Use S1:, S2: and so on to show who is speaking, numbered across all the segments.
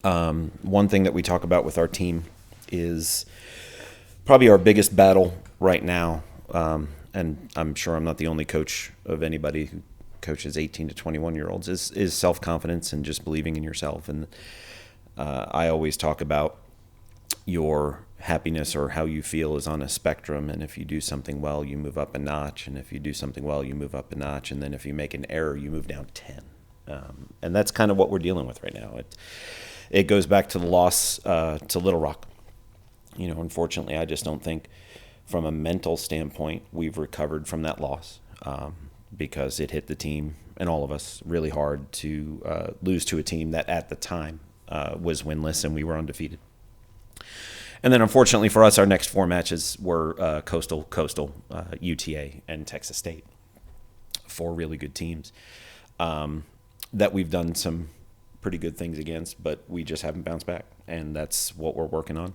S1: One thing that we talk about with our team is probably our biggest battle right now. And I'm sure I'm not the only coach of anybody who coaches 18 to 21-year-olds is self-confidence and just believing in yourself. And I always talk about your happiness or how you feel is on a spectrum. And if you do something well, you move up a notch. And if you do something well, you move up a notch. And then if you make an error, you move down 10. And that's kind of what we're dealing with right now. It goes back to the loss to Little Rock. Unfortunately, I just don't think from a mental standpoint we've recovered from that loss, because it hit the team and all of us really hard to lose to a team that at the time was winless and we were undefeated. And then unfortunately for us, our next four matches were Coastal, UTA, and Texas State. Four really good teams that we've done some pretty good things against, but we just haven't bounced back. And that's what we're working on.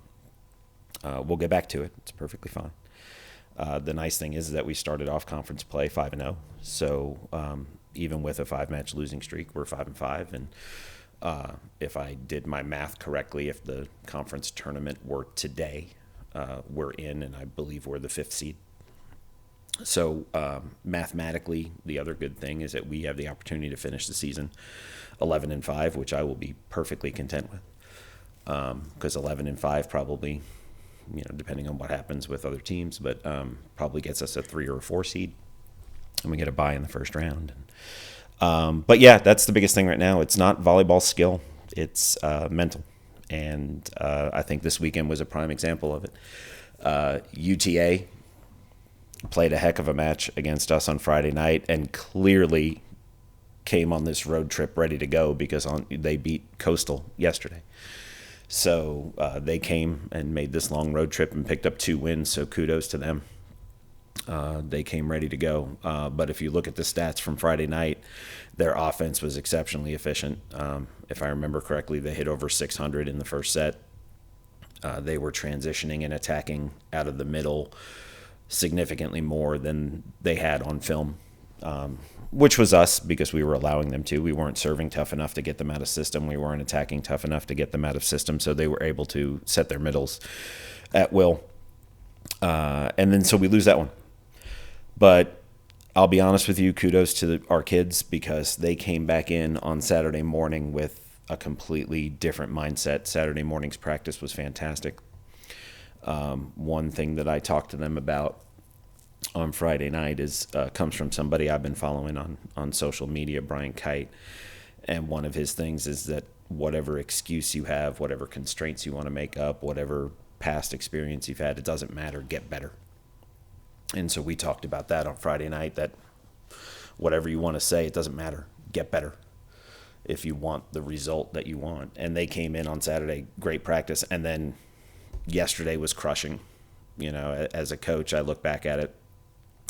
S1: We'll get back to it. It's perfectly fine. The nice thing is that we started off conference play 5-0. So even with a 5-match losing streak, we're 5-5. And if I did my math correctly, if the conference tournament were today, we're in, and I believe we're the 5th seed. So mathematically, the other good thing is that we have the opportunity to finish the season 11-5, which I will be perfectly content with. Because 11-5 probably, depending on what happens with other teams, but probably gets us a 3 or a 4 seed, and we get a bye in the first round. But yeah, that's the biggest thing right now. It's not volleyball skill; it's mental, and I think this weekend was a prime example of it. UTA played a heck of a match against us on Friday night, and clearly came on this road trip ready to go because they beat Coastal yesterday. So they came and made this long road trip and picked up 2 wins, so kudos to them. They came ready to go. But if you look at the stats from Friday night, their offense was exceptionally efficient. If I remember correctly, they hit over 600 in the first set. They were transitioning and attacking out of the middle significantly more than they had on film, which was us because we were allowing them to. We weren't serving tough enough to get them out of system. We weren't attacking tough enough to get them out of system, so they were able to set their middles at will. And then so we lose that one. But I'll be honest with you, kudos to our kids because they came back in on Saturday morning with a completely different mindset. Saturday morning's practice was fantastic. One thing that I talked to them about on Friday night is comes from somebody I've been following on social media, Brian Kite. And one of his things is that whatever excuse you have, whatever constraints you want to make up, whatever past experience you've had, it doesn't matter, get better. And so we talked about that on Friday night, that whatever you want to say, it doesn't matter, get better if you want the result that you want. And they came in on Saturday, great practice, and then yesterday was crushing. As a coach, I look back at it,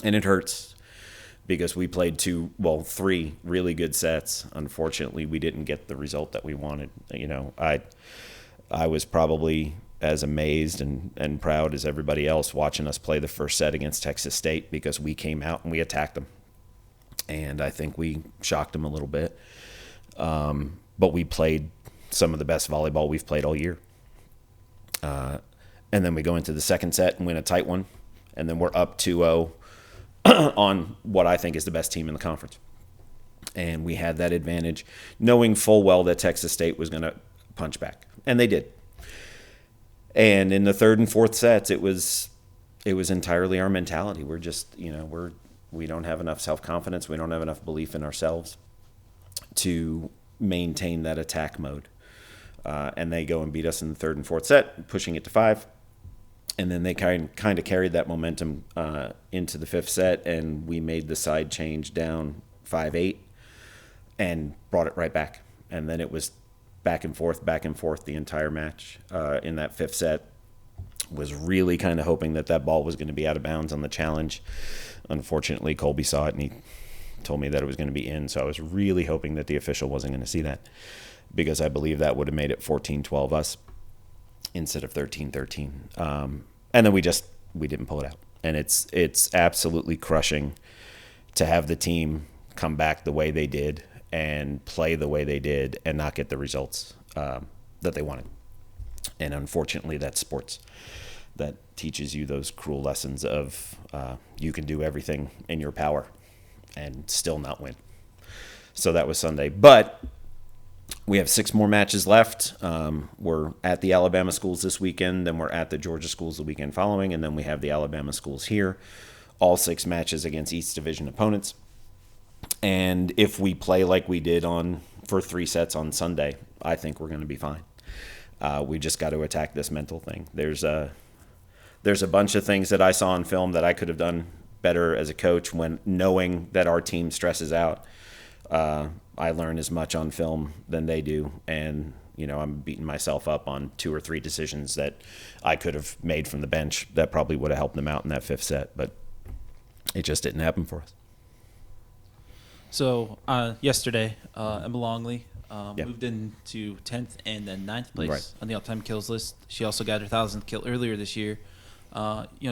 S1: and it hurts because we played 3 really good sets. Unfortunately, we didn't get the result that we wanted. I was probably as amazed and proud as everybody else watching us play the first set against Texas State because we came out and we attacked them. And I think we shocked them a little bit. But we played some of the best volleyball we've played all year. And then we go into the second set and win a tight one. And then we're up 2-0 on what I think is the best team in the conference. And we had that advantage, knowing full well that Texas State was going to punch back. And they did. And in the third and fourth sets, it was entirely our mentality. We're just, we don't have enough self-confidence. We don't have enough belief in ourselves to maintain that attack mode. And they go and beat us in the third and fourth set, pushing it to 5. And then they kind of carried that momentum into the 5th set, and we made the side change down 5-8 and brought it right back. And then it was back and forth the entire match. In that 5th set, was really kind of hoping that ball was going to be out of bounds on the challenge. Unfortunately, Colby saw it, and he told me that it was going to be in, so I was really hoping that the official wasn't going to see that because I believe that would have made it 14-12 us instead of 13-13. And then we didn't pull it out. And it's absolutely crushing to have the team come back the way they did and play the way they did and not get the results. that they wanted. And unfortunately, that's sports. That teaches you those cruel lessons of you can do everything in your power and still not win. So that was Sunday. But we have 6 more matches left. We're at the Alabama schools this weekend, then we're at the Georgia schools the weekend following, and then we have the Alabama schools here. All 6 matches against East Division opponents. And if we play like we did for 3 sets on Sunday, I think we're going to be fine. We just got to attack this mental thing. There's a bunch of things that I saw on film that I could have done better as a coach when knowing that our team stresses out. I learn as much on film than they do, and I'm beating myself up on 2 or 3 decisions that I could have made from the bench that probably would have helped them out in that 5th set, but it just didn't happen for us.
S2: So yesterday, Emma Longley moved into 10th and then 9th place on the all-time kills list. She also got her 1,000th kill earlier this year.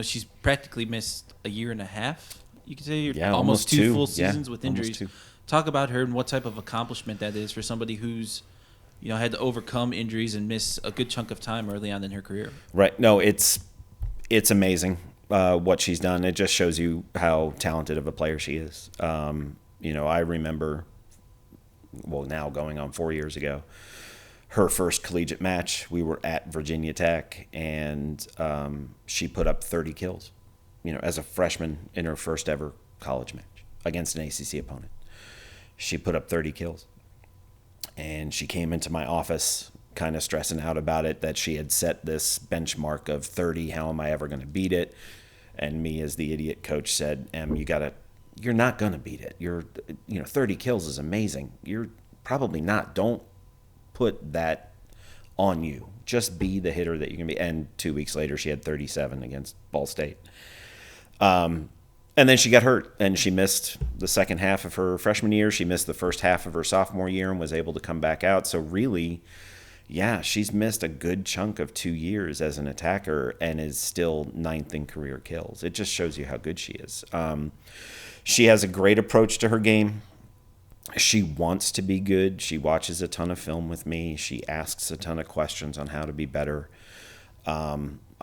S2: She's practically missed a year and a half, you could say, almost 2 full seasons with injuries. Talk about her and what type of accomplishment that is for somebody who's had to overcome injuries and miss a good chunk of time early on in her career. Right.
S1: No, it's amazing what she's done. It just shows you how talented of a player she is. I remember, now going on 4 years ago, her first collegiate match, we were at Virginia Tech, and she put up 30 kills, as a freshman in her first ever college match against an ACC opponent. She put up 30 kills. And she came into my office kind of stressing out about it, that she had set this benchmark of 30. How am I ever going to beat it? And me, as the idiot coach, said, you're not going to beat it. 30 kills is amazing. You're probably not. Don't put that on you. Just be the hitter that you can be. And 2 weeks later, she had 37 against Ball State. And then she got hurt, and she missed the second half of her freshman year. She missed the first half of her sophomore year and was able to come back out. So really, she's missed a good chunk of 2 years as an attacker and is still 9th in career kills. It just shows you how good she is. She has a great approach to her game. She wants to be good. She watches a ton of film with me. She asks a ton of questions on how to be better.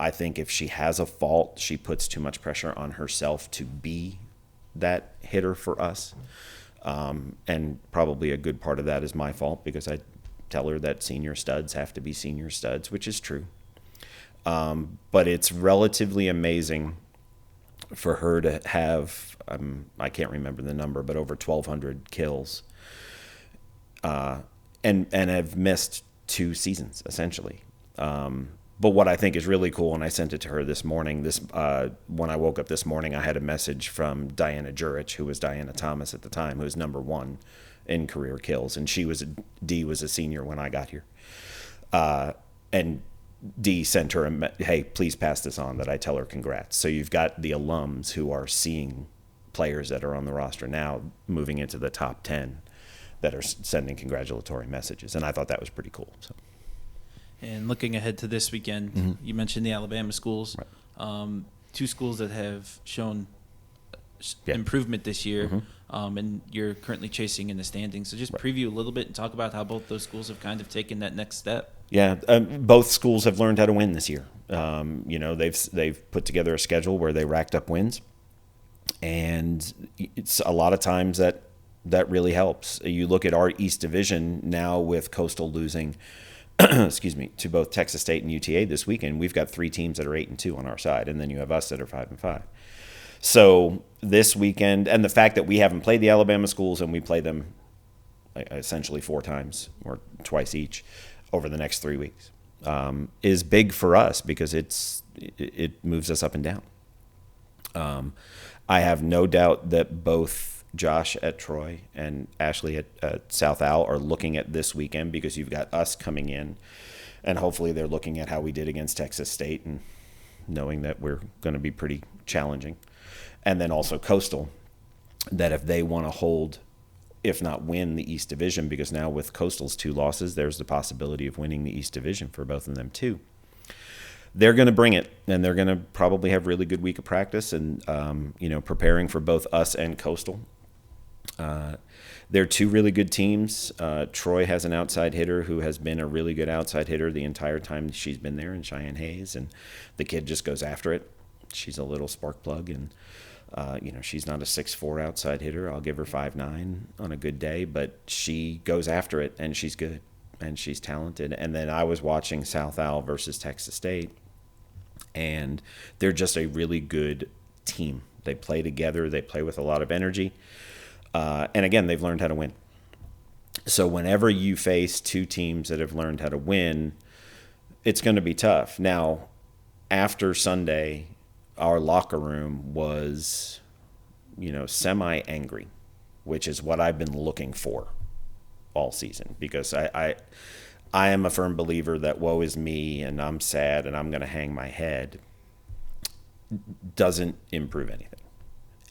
S1: I think if she has a fault, she puts too much pressure on herself to be that hitter for us. And probably a good part of that is my fault, because I tell her that senior studs have to be senior studs, which is true. But it's relatively amazing for her to have, I can't remember the number, but over 1,200 kills, and have missed 2 seasons, essentially. But what I think is really cool, and I sent it to her this morning, when I woke up this morning, I had a message from Diana Jurich, who was Diana Thomas at the time, who was number 1 in career kills. And Dee was a senior when I got here. And Dee sent her hey, please pass this on, that I tell her congrats. So you've got the alums who are seeing players that are on the roster now moving into the top 10 that are sending congratulatory messages. And I thought that was pretty cool. So.
S2: And looking ahead to this weekend, you mentioned the Alabama schools, 2 schools that have shown improvement this year, and you're currently chasing in the standings. So just preview a little bit and talk about how both those schools have kind of taken that next step.
S1: Yeah, both schools have learned how to win this year. They've put together a schedule where they racked up wins, and it's a lot of times that really helps. You look at our East Division now with Coastal losing to both Texas State and UTA this weekend. We've got 3 teams that are 8-2 on our side, and then you have us that are 5-5. So this weekend, and the fact that we haven't played the Alabama schools and we play them essentially 4 times or twice each over the next 3 weeks, is big for us, because it moves us up and down. I have no doubt that both Josh at Troy and Ashley at South Al are looking at this weekend, because you've got us coming in, and hopefully they're looking at how we did against Texas State and knowing that we're going to be pretty challenging. And then also Coastal, that if they want to hold, if not win, the East Division, because now with Coastal's 2 losses, there's the possibility of winning the East Division for both of them too. They're going to bring it, and they're going to probably have really good week of practice and, preparing for both us and Coastal. They're two really good teams. Troy has an outside hitter who has been a really good outside hitter the entire time she's been there, in Cheyenne Hayes, and the kid just goes after it. She's a little spark plug, and she's not a 6'4" outside hitter. I'll give her 5'9" on a good day, but she goes after it, and she's good, and she's talented. And then I was watching South Al versus Texas State, and they're just a really good team. They play together. They play with a lot of energy. And again, they've learned how to win. So whenever you face two teams that have learned how to win, it's going to be tough. Now, after Sunday, our locker room was, semi-angry, which is what I've been looking for all season, because I am a firm believer that woe is me and I'm sad and I'm going to hang my head doesn't improve anything.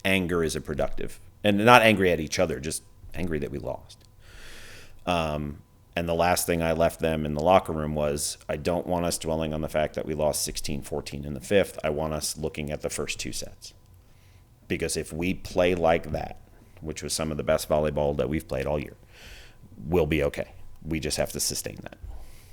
S1: Anger is a productive. And not angry at each other, just angry that we lost. And the last thing I left them in the locker room was, I don't want us dwelling on the fact that we lost 16-14 in the fifth. I want us looking at the first two sets. Because if we play like that, which was some of the best volleyball that we've played all year, we'll be okay. We just have to sustain that.